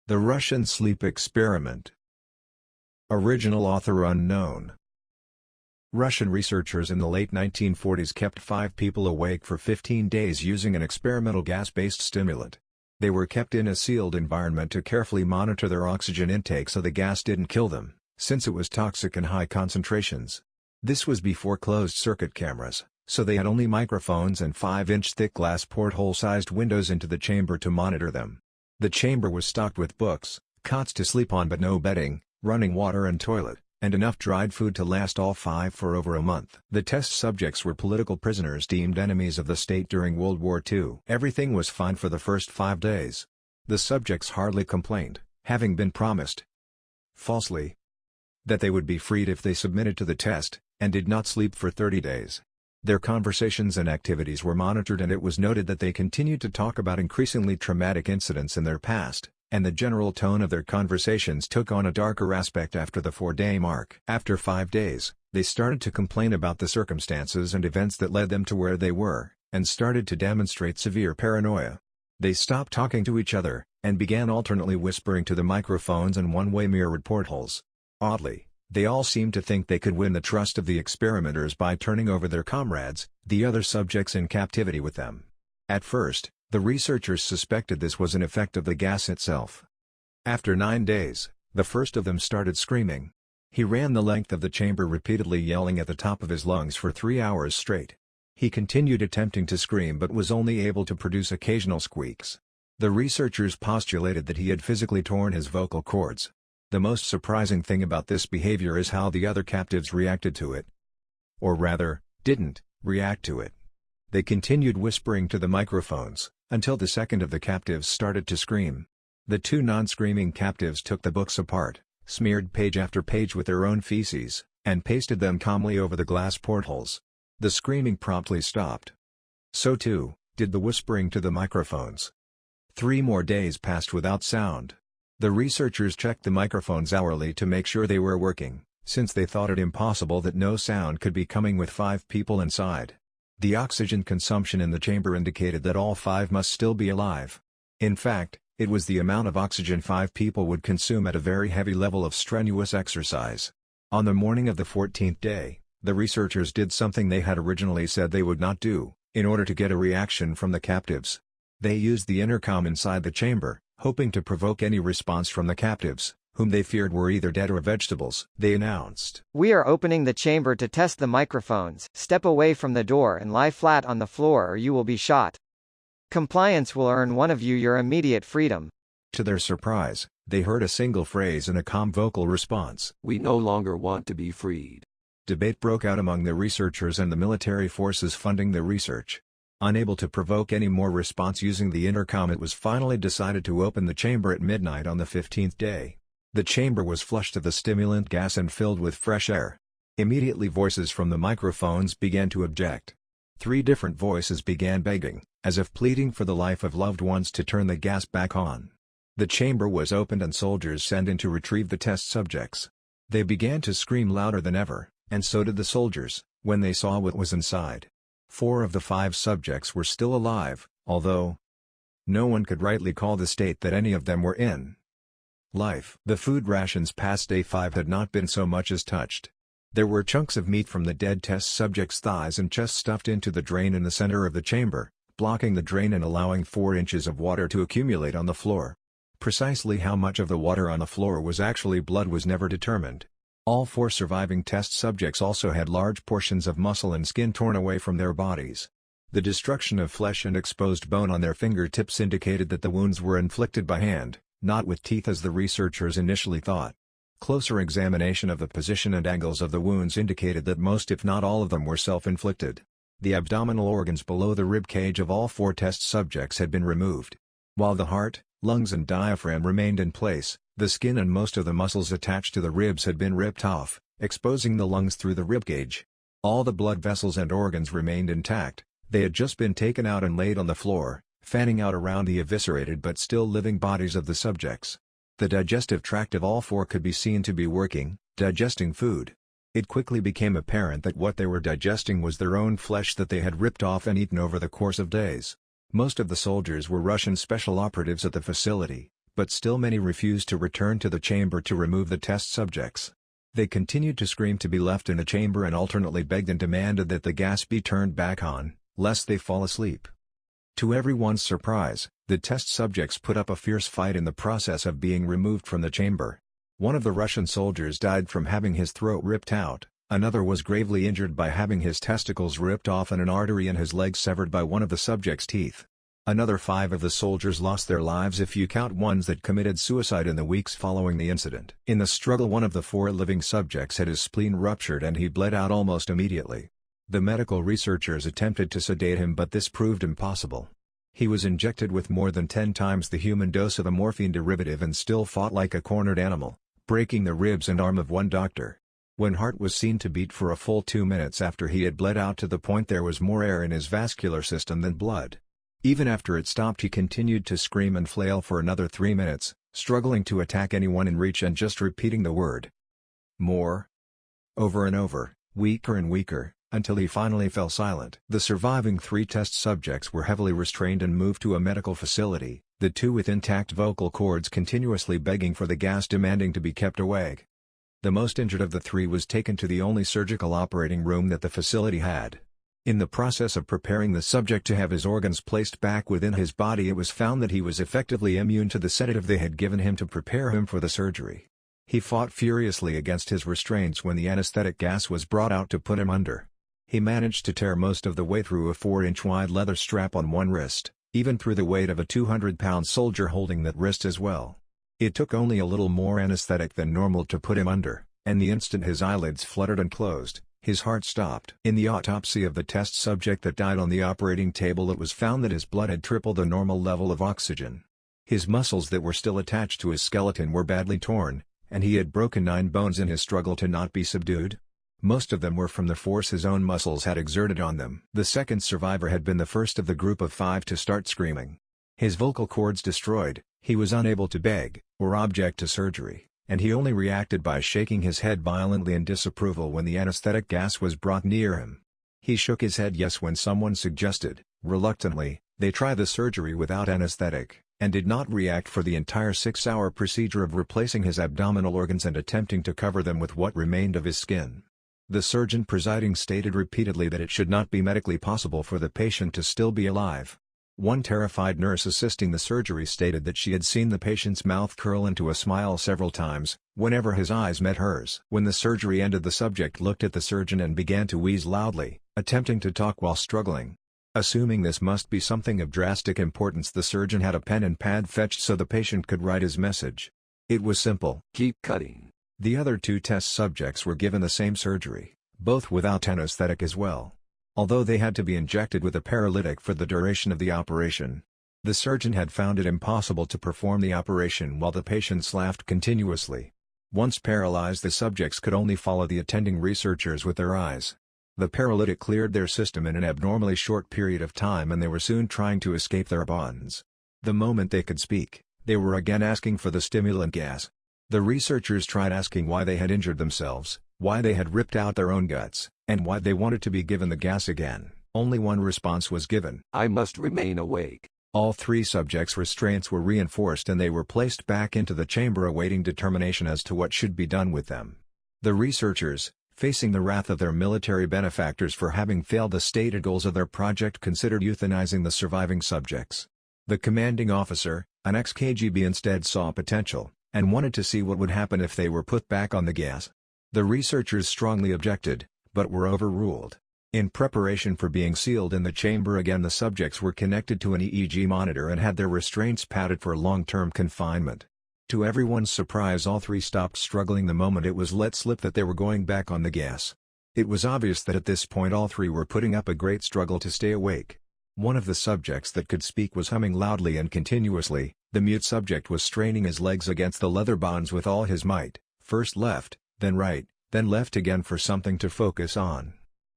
The Russian Sleep Experiment. Original author unknown. Russian researchers in the late 1940s kept 5 people awake for 15 days using an experimental gas-based stimulant. They were kept in a sealed environment to carefully monitor their oxygen intake so the gas didn't kill them, since it was toxic in high concentrations. This was before closed-circuit cameras, so they had only microphones and 5-inch thick glass porthole-sized windows into the chamber to monitor them. The chamber was stocked with books, cots to sleep on but no bedding, running water and toilet, and enough dried food to last all 5 for over a month. The test subjects were political prisoners deemed enemies of the state during World War II. Everything was fine for the first 5 days. The subjects hardly complained, having been promised, falsely, that they would be freed if they submitted to the test, and did not sleep for 30 days. Their conversations and activities were monitored, and it was noted that they continued to talk about increasingly traumatic incidents in their past, and the general tone of their conversations took on a darker aspect after the 4-day mark. After 5 days, they started to complain about the circumstances and events that led them to where they were, and started to demonstrate severe paranoia. They stopped talking to each other, and began alternately whispering to the microphones and one-way mirrored portholes. Oddly, they all seemed to think they could win the trust of the experimenters by turning over their comrades, the other subjects in captivity with them. At first, the researchers suspected this was an effect of the gas itself. After 9 days, the first of them started screaming. He ran the length of the chamber repeatedly yelling at the top of his lungs for 3 hours straight. He continued attempting to scream but was only able to produce occasional squeaks. The researchers postulated that he had physically torn his vocal cords. The most surprising thing about this behavior is how the other captives reacted to it. Or rather, didn't react to it. They continued whispering to the microphones, until the second of the captives started to scream. The 2 non-screaming captives took the books apart, smeared page after page with their own feces, and pasted them calmly over the glass portholes. The screaming promptly stopped. So too, did the whispering to the microphones. 3 more days passed without sound. The researchers checked the microphones hourly to make sure they were working, since they thought it impossible that no sound could be coming with 5 people inside. The oxygen consumption in the chamber indicated that all 5 must still be alive. In fact, it was the amount of oxygen 5 people would consume at a very heavy level of strenuous exercise. On the morning of the 14th day, the researchers did something they had originally said they would not do, in order to get a reaction from the captives. They used the intercom inside the chamber, hoping to provoke any response from the captives, whom they feared were either dead or vegetables. They announced, "We are opening the chamber to test the microphones. Step away from the door and lie flat on the floor or you will be shot. Compliance will earn one of you your immediate freedom." To their surprise, they heard a single phrase in a calm vocal response. "We no longer want to be freed." Debate broke out among the researchers and the military forces funding the research. Unable to provoke any more response using the intercom, it was finally decided to open the chamber at midnight on the 15th day. The chamber was flushed of the stimulant gas and filled with fresh air. Immediately voices from the microphones began to object. 3 different voices began begging, as if pleading for the life of loved ones, to turn the gas back on. The chamber was opened and soldiers sent in to retrieve the test subjects. They began to scream louder than ever, and so did the soldiers, when they saw what was inside. 4 of the 5 subjects were still alive, although no one could rightly call the state that any of them were in life. The food rations past day 5 had not been so much as touched. There were chunks of meat from the dead test subjects' thighs and chest stuffed into the drain in the center of the chamber, blocking the drain and allowing 4 inches of water to accumulate on the floor. Precisely how much of the water on the floor was actually blood was never determined. All 4 surviving test subjects also had large portions of muscle and skin torn away from their bodies. The destruction of flesh and exposed bone on their fingertips indicated that the wounds were inflicted by hand, not with teeth as the researchers initially thought. Closer examination of the position and angles of the wounds indicated that most if not all of them were self-inflicted. The abdominal organs below the rib cage of all 4 test subjects had been removed. While the heart, lungs and diaphragm remained in place, the skin and most of the muscles attached to the ribs had been ripped off, exposing the lungs through the ribcage. All the blood vessels and organs remained intact. They had just been taken out and laid on the floor, fanning out around the eviscerated but still living bodies of the subjects. The digestive tract of all 4 could be seen to be working, digesting food. It quickly became apparent that what they were digesting was their own flesh that they had ripped off and eaten over the course of days. Most of the soldiers were Russian special operatives at the facility, But still many refused to return to the chamber to remove the test subjects. They continued to scream to be left in the chamber and alternately begged and demanded that the gas be turned back on, lest they fall asleep. To everyone's surprise, the test subjects put up a fierce fight in the process of being removed from the chamber. One of the Russian soldiers died from having his throat ripped out, another was gravely injured by having his testicles ripped off and an artery in his leg severed by one of the subject's teeth. Another 5 of the soldiers lost their lives if you count ones that committed suicide in the weeks following the incident. In the struggle, one of the 4 living subjects had his spleen ruptured and he bled out almost immediately. The medical researchers attempted to sedate him, but this proved impossible. He was injected with more than 10 times the human dose of a morphine derivative and still fought like a cornered animal, breaking the ribs and arm of one doctor. When heart was seen to beat for a full 2 minutes after he had bled out to the point there was more air in his vascular system than blood. Even after it stopped, he continued to scream and flail for another 3 minutes, struggling to attack anyone in reach and just repeating the word "more" over and over, weaker and weaker, until he finally fell silent. The surviving 3 test subjects were heavily restrained and moved to a medical facility, the 2 with intact vocal cords continuously begging for the gas, demanding to be kept awake. The most injured of the 3 was taken to the only surgical operating room that the facility had. In the process of preparing the subject to have his organs placed back within his body, it was found that he was effectively immune to the sedative they had given him to prepare him for the surgery. He fought furiously against his restraints when the anesthetic gas was brought out to put him under. He managed to tear most of the way through a 4-inch wide leather strap on one wrist, even through the weight of a 200-pound soldier holding that wrist as well. It took only a little more anesthetic than normal to put him under, and the instant his eyelids fluttered and closed, his heart stopped. In the autopsy of the test subject that died on the operating table, it was found that his blood had tripled the normal level of oxygen. His muscles that were still attached to his skeleton were badly torn, and he had broken 9 bones in his struggle to not be subdued. Most of them were from the force his own muscles had exerted on them. The second survivor had been the first of the group of 5 to start screaming. His vocal cords destroyed, he was unable to beg, or object to surgery, and he only reacted by shaking his head violently in disapproval when the anesthetic gas was brought near him. He shook his head yes when someone suggested, reluctantly, they try the surgery without anesthetic, and did not react for the entire 6-hour procedure of replacing his abdominal organs and attempting to cover them with what remained of his skin. The surgeon presiding stated repeatedly that it should not be medically possible for the patient to still be alive. One terrified nurse assisting the surgery stated that she had seen the patient's mouth curl into a smile several times, whenever his eyes met hers. When the surgery ended, the subject looked at the surgeon and began to wheeze loudly, attempting to talk while struggling. Assuming this must be something of drastic importance, the surgeon had a pen and pad fetched so the patient could write his message. It was simple: keep cutting. The other 2 test subjects were given the same surgery, both without anesthetic as well. Although they had to be injected with a paralytic for the duration of the operation, the surgeon had found it impossible to perform the operation while the patients laughed continuously. Once paralyzed, the subjects could only follow the attending researchers with their eyes. The paralytic cleared their system in an abnormally short period of time and they were soon trying to escape their bonds. The moment they could speak, they were again asking for the stimulant gas. The researchers tried asking why they had injured themselves, why they had ripped out their own guts, and why they wanted to be given the gas again. Only one response was given: I must remain awake. All 3 subjects' restraints were reinforced and they were placed back into the chamber awaiting determination as to what should be done with them. The researchers, facing the wrath of their military benefactors for having failed the stated goals of their project, considered euthanizing the surviving subjects. The commanding officer, an ex-KGB, instead saw potential, and wanted to see what would happen if they were put back on the gas. The researchers strongly objected, but were overruled. In preparation for being sealed in the chamber again, the subjects were connected to an EEG monitor and had their restraints padded for long-term confinement. To everyone's surprise, all 3 stopped struggling the moment it was let slip that they were going back on the gas. It was obvious that at this point all 3 were putting up a great struggle to stay awake. One of the subjects that could speak was humming loudly and continuously. The mute subject was straining his legs against the leather bonds with all his might, first left, then right, then left again for something to focus on.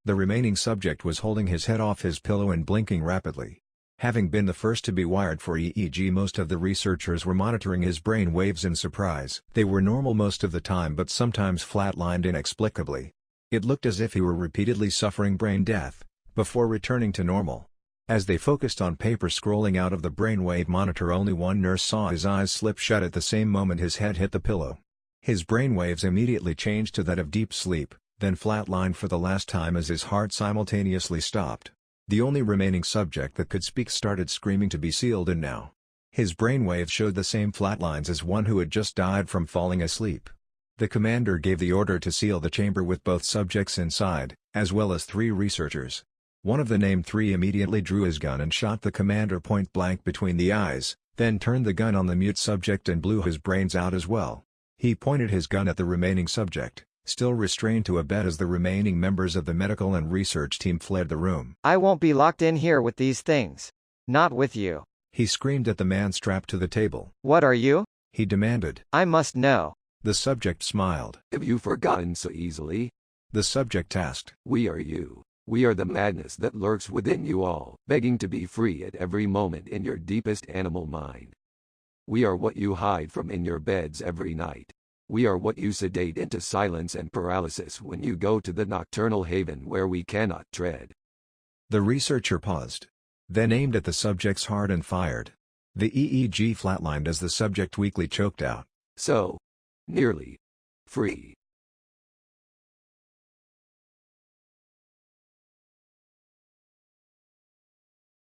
The remaining subject was holding his head off his pillow and blinking rapidly. Having been the first to be wired for EEG, most of the researchers were monitoring his brain waves in surprise. They were normal most of the time but sometimes flatlined inexplicably. It looked as if he were repeatedly suffering brain death, before returning to normal. As they focused on paper scrolling out of the brainwave monitor, only one nurse saw his eyes slip shut at the same moment his head hit the pillow. His brainwaves immediately changed to that of deep sleep, then flatlined for the last time as his heart simultaneously stopped. The only remaining subject that could speak started screaming to be sealed in now. His brainwaves showed the same flatlines as one who had just died from falling asleep. The commander gave the order to seal the chamber with both subjects inside, as well as 3 researchers. One of the named 3 immediately drew his gun and shot the commander point blank between the eyes, then turned the gun on the mute subject and blew his brains out as well. He pointed his gun at the remaining subject, still restrained to a bed as the remaining members of the medical and research team fled the room. I won't be locked in here with these things. Not with you. He screamed at the man strapped to the table. What are you? He demanded. I must know. The subject smiled. Have you forgotten so easily? The subject asked. We are you. We are the madness that lurks within you all, begging to be free at every moment in your deepest animal mind. We are what you hide from in your beds every night. We are what you sedate into silence and paralysis when you go to the nocturnal haven where we cannot tread. The researcher paused, then aimed at the subject's heart and fired. The EEG flatlined as the subject weakly choked out. So, nearly free.